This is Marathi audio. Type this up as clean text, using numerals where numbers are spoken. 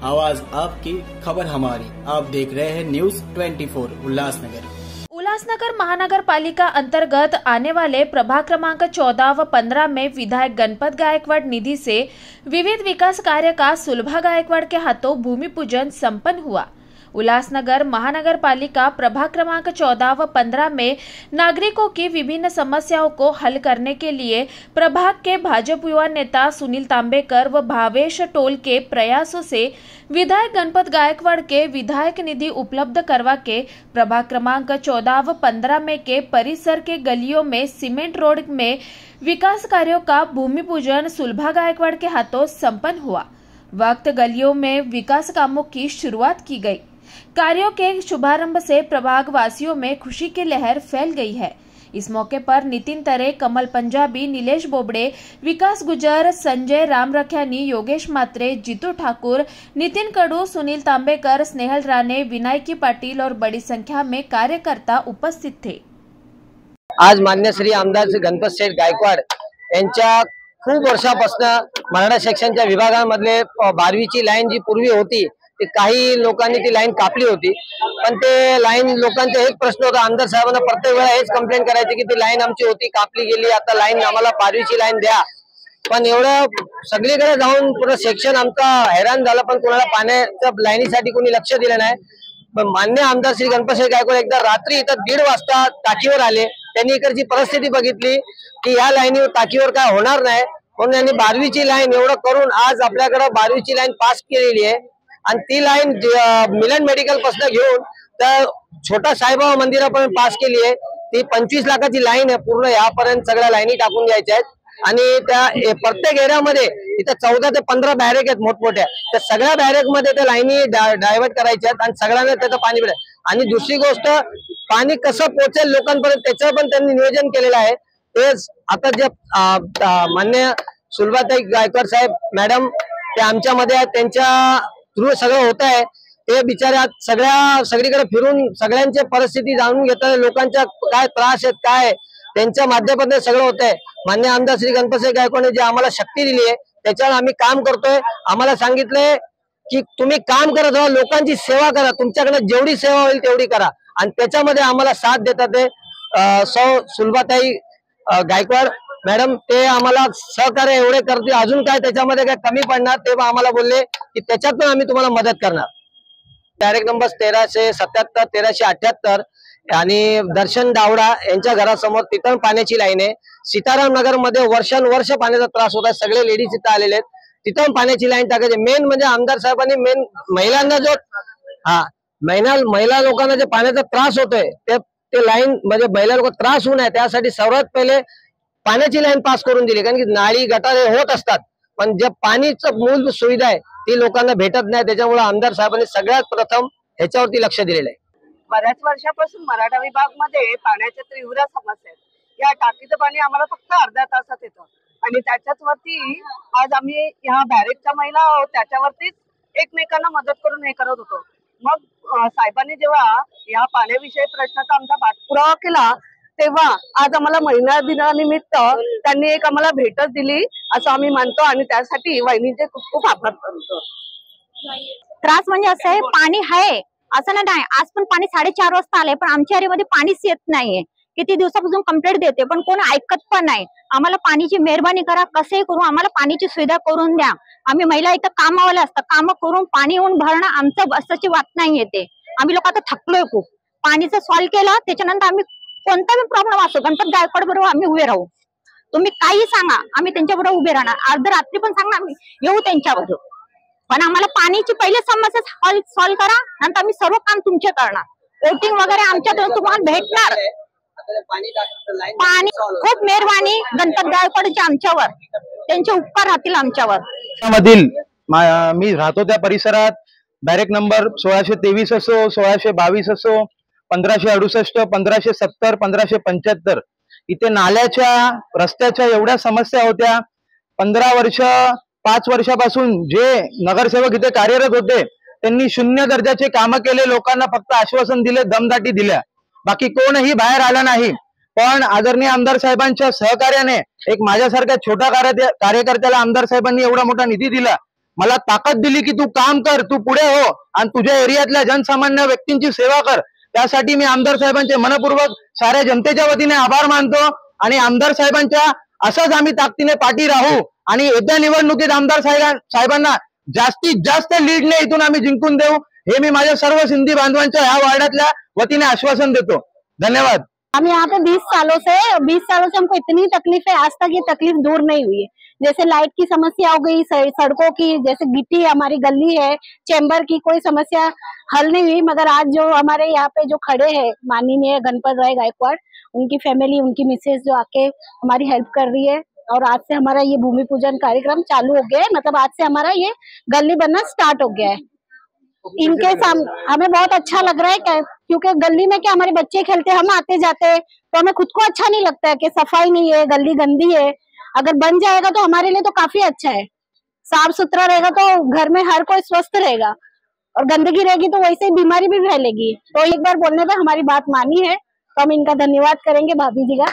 आवाज आपकी, खबर हमारी। आप देख रहे हैं न्यूज 24 उल्लासनगर। उल्लासनगर महानगर पालिका अंतर्गत आने वाले प्रभाग क्रमांक 14 व 15 में विधायक गणपत गायकवाड़ निधि से विविध विकास कार्य का सुलभा गायकवाड़ के हाथों भूमि पूजन संपन्न हुआ। उल्लासनगर महानगर पालिका प्रभाग क्रमांक 14 व 15 में नागरिकों की विभिन्न समस्याओं को हल करने के लिए प्रभाग के भाजपा युवा नेता सुनील तांबेकर व भावेश टोल के प्रयासों से विधायक गणपत गायकवाड़ के विधायक निधि उपलब्ध करवा के प्रभाग क्रमांक 14 व 15 में के परिसर के गलियों में सीमेंट रोड में विकास कार्यों का भूमि पूजन सुलभा गायकवाड़ के हाथों संपन्न हुआ। वक्त गलियों में विकास कामों की शुरुआत की गई। कार्यों के शुभारंभ से प्रभाग वासियों में खुशी की लहर फैल गई है। इस मौके पर नितिन तरे, कमल पंजाबी, नीलेश बोबड़े, विकास गुजर, संजय राम रखियानी, योगेश मात्रे, जीतू ठाकुर, नितिन कडू, सुनील तांबेकर, स्नेहल राणे, विनायकी पाटील और बड़ी संख्या में कार्यकर्ता उपस्थित थे। आज मान्य श्री आमदार श्री गणपत शेठ गायकवाड़ यांच्या खूप वर्षापासून मराठा सेक्शनच्या विभागांमधले 12वीची लाईन जी पूर्वी होती ते काही लोकांनी ती लाईन कापली होती, पण ते लाईन लोकांचा हेच प्रश्न होता। आमदार साहेबांना प्रत्येक वेळा हेच कंप्लेंट करायची की ती लाईन आमची होती कापली गेली, आता लाईन आम्हाला 12वीची लाईन द्या। पण एवढं सगळीकडे जाऊन पूर्ण सेक्शन आमचा हैराण झाला, पण कोणाला पाण्याच्या लाईनीसाठी कोणी लक्ष दिलं नाही। पण मान्य आमदार श्री गणपत शेठ गायकवाड़ एकदा रात्री इथं 1:30 वाजता टाकीवर आले। त्यांनी इकडची परिस्थिती बघितली की या लाईनीवर टाकीवर काय होणार नाही, म्हणून त्यांनी 12वीची लाईन एवढं करून आज आपल्याकडे 12वीची लाईन पास केलेली आहे। आणि ती लाईन मिलन मेडिकल पासून घेऊन तर छोटा साईबाबा मंदिरापर्यंत पास केली आहे। ती 25 लाखाची लाईन आहे, पूर्ण यापर्यंत सगळ्या लाईनी टाकून घ्यायच्या आहेत। आणि त्या प्रत्येक एरियामध्ये इथं 14 ते 15 बॅरेक आहेत मोठमोठ्या, त्या सगळ्या बॅरेक मध्ये त्या लाईनी डायव्हर्ट करायच्या आहेत आणि सगळ्यांना त्याचं पाणी मिळेल। आणि दुसरी गोष्ट, पाणी कसं पोहोचेल लोकांपर्यंत त्याचं पण त्यांनी नियोजन केलेलं आहे। तेच आता जे मान्य सुलभाताई गायकवाड़ साहेब मॅडम ते आमच्यामध्ये आहेत, त्यांच्या थ्रू सगळं होत आहे। ते बिचाऱ्या सगळीकडे फिरून सगळ्यांची परिस्थिती जाणून घेतात, लोकांच्या काय त्रास आहेत काय त्यांच्या माध्यमातून सगळं होत आहे। मान्य आमदार श्री गणपत शेठ गायकवाड़ जे आम्हाला शक्ती दिली आहे त्याच्यावर आम्ही काम करतोय। आम्हाला सांगितलंय की तुम्ही काम करत राहा, लोकांची सेवा करा, तुमच्याकडे जेवढी सेवा होईल तेवढी करा, आणि त्याच्यामध्ये आम्हाला साथ देतात ते सौ सुलभाताई गायकवाड़ मॅडम। ते आम्हाला सहकार्य एवढे करतील, अजून काय त्याच्यामध्ये काय कमी पडणार ते आम्हाला बोलले की त्याच्यातून आम्ही तुम्हाला मदत करणार। डायरेक्ट नंबर 1377 1378 आणि दर्शन डावडा यांच्या घरासमोर तिथं पाण्याची लाईन आहे। सीताराम नगर मध्ये वर्षानुवर्ष पाण्याचा त्रास होता, सगळे लेडीज इथं आलेले आहेत, तिथं पाण्याची लाईन टाकायची। मेन म्हणजे आमदार साहेबांनी मेन महिलांना जो महिला लोकांना जे पाण्याचा त्रास होतोय ते लाईन म्हणजे महिला लोक त्रास होऊ नये त्यासाठी सर्वात पहिले पाण्याची लाईन पास करून दिली। कारण की नाळी गटारे होत असतात, पण जे पाणीचं मूलभूत सुविधा आहे ती लोकांना भेटत नाही, त्याच्यामुळे आमदार साहेबांनी सगळ्यात प्रथम ह्याच्यावरती लक्ष दिलेलं आहे। बऱ्याच वर्षापासून मराठा विभाग मध्ये पाण्याच्या तीव्र समस्या आहेत। या टाकीचं पाणी आम्हाला फक्त अर्ध्या तासात येतं आणि त्याच्याच वरती आज आम्ही ह्या बॅरेकच्या महिला आहोत, त्याच्यावरतीच एकमेकांना मदत करून हे करत होतो। मग साहेबांनी जेव्हा या पाण्याविषयी प्रश्नाचा आमचा पाठपुरावा केला तेव्हा आज आम्हाला महिला दिनानिमित्त त्यांनी एक आम्हाला भेटच दिली असं आम्ही मानतो आणि त्यासाठी वहिनीचे खूप खूप आभार मानतो। त्रास म्हणजे असं आहे, पाणी आहे असं नाही, आज पण पाणी 4:30 वाजता आले पण आमच्या एरियामध्ये पाणीच येत नाहीये। किती दिवसापासून कंप्लेंट देते पण कोण ऐकत पण नाही। आम्हाला पाणीची मेहरबानी करा, कसे करू आम्हाला पाणीची सुविधा करून द्या। आम्ही महिला इथं कामावाल्या असतात, काम करून पाणी येऊन भरणं आमचं बसाची वाट नाही येते। आम्ही लोक आता थकलोय खूप, पाणीचं सॉल्व केलं त्याच्यानंतर आम्ही कोणताही प्रॉब्लेम असो गणपत गायकवाड़ बरोबर आम्ही उभे राहू। तुम्ही काही सांगा आम्ही त्यांच्याबरोबर उभे राहणार, अर्धरात्री पण सांगा आम्ही येऊ त्यांच्याबरोबर, पण आम्हाला पाणीची पहिले समस्या सॉल्व करा, नंतर आम्ही सर्व काम तुमचे करणार। वोटिंग वगैरे आमच्याकडून तुम्हाला भेटणार। पाणी खूप मेहरबानी गणपत गायकवाड़चे आमच्यावर, त्यांचे उपकार राहतील आमच्यावर। मधील मी राहतो त्या परिसरात डायरेक्ट नंबर 1623 असो, 1622 असो, 1568, 1570, 1575 इथे नाल्याच्या रस्त्याच्या एवढ्या समस्या होत्या। 15 वर्ष 5 वर्षापासून जे नगरसेवक इथे कार्यरत होते त्यांनी 0 दर्जाचे काम केले, लोकांना फक्त आश्वासन दिले, दमदाटी दिल्या, बाकी कोणही बाहेर आला नाही। पण आदरणीय आमदार साहेबांच्या सहकार्याने एक माझ्यासारख्या छोटा कार्यकर्त्याला आमदार साहेबांनी एवढा मोठा निधी दिला मला ताकद दिली की तू काम कर, तू पुढे हो आणि तुझ्या एरियातल्या जनसामान्य व्यक्तींची सेवा कर. त्यासाठी मी आमदार साहेबांचे मनपूर्वक साऱ्या जनतेच्या वतीने आभार मानतो आणि आमदार साहेबांच्या असंच आम्ही ताकदीने पाठी राहू आणि येत्या निवडणुकीत आमदार साहेबांना जास्तीत जास्त लीडने इथून आम्ही जिंकून देऊ, हे मी माझ्या सर्व सिंधी बांधवांच्या ह्या वार्डातल्या वतीने आश्वासन देतो. धन्यवाद. हम यहाँ पे 20 सालों से हमको इतनी तकलीफ है, आज तक ये तकलीफ दूर नहीं हुई है. जैसे लाइट की समस्या हो गई, सड़कों की, जैसे गिट्टी हमारी गली है, चेंबर की कोई समस्या हल नहीं हुई. मगर आज जो हमारे यहाँ पे जो खड़े हैं माननीय गणपत राय गायकवाड़, उनकी फैमिली, उनकी मिसेज जो आके हमारी हेल्प कर रही है और आज से हमारा ये भूमि पूजन कार्यक्रम चालू हो गया है. मतलब आज से हमारा ये गली बनना स्टार्ट हो गया है. इनके सामने हमें बहुत अच्छा लग रहा है क्योंकि गली में क्या हमारे बच्चे खेलते, हम आते जाते तो हमें खुद को अच्छा नहीं लगता है कि सफाई नहीं है, गली गंदी है. अगर बन जाएगा तो हमारे लिए तो काफी अच्छा है. साफ सुथरा रहेगा तो घर में हर कोई स्वस्थ रहेगा और गंदगी रहेगी तो वैसे ही बीमारी भी फैलेगी. तो एक बार बोलने पे हमारी बात मानी है तो हम इनका धन्यवाद करेंगे भाभी जी का.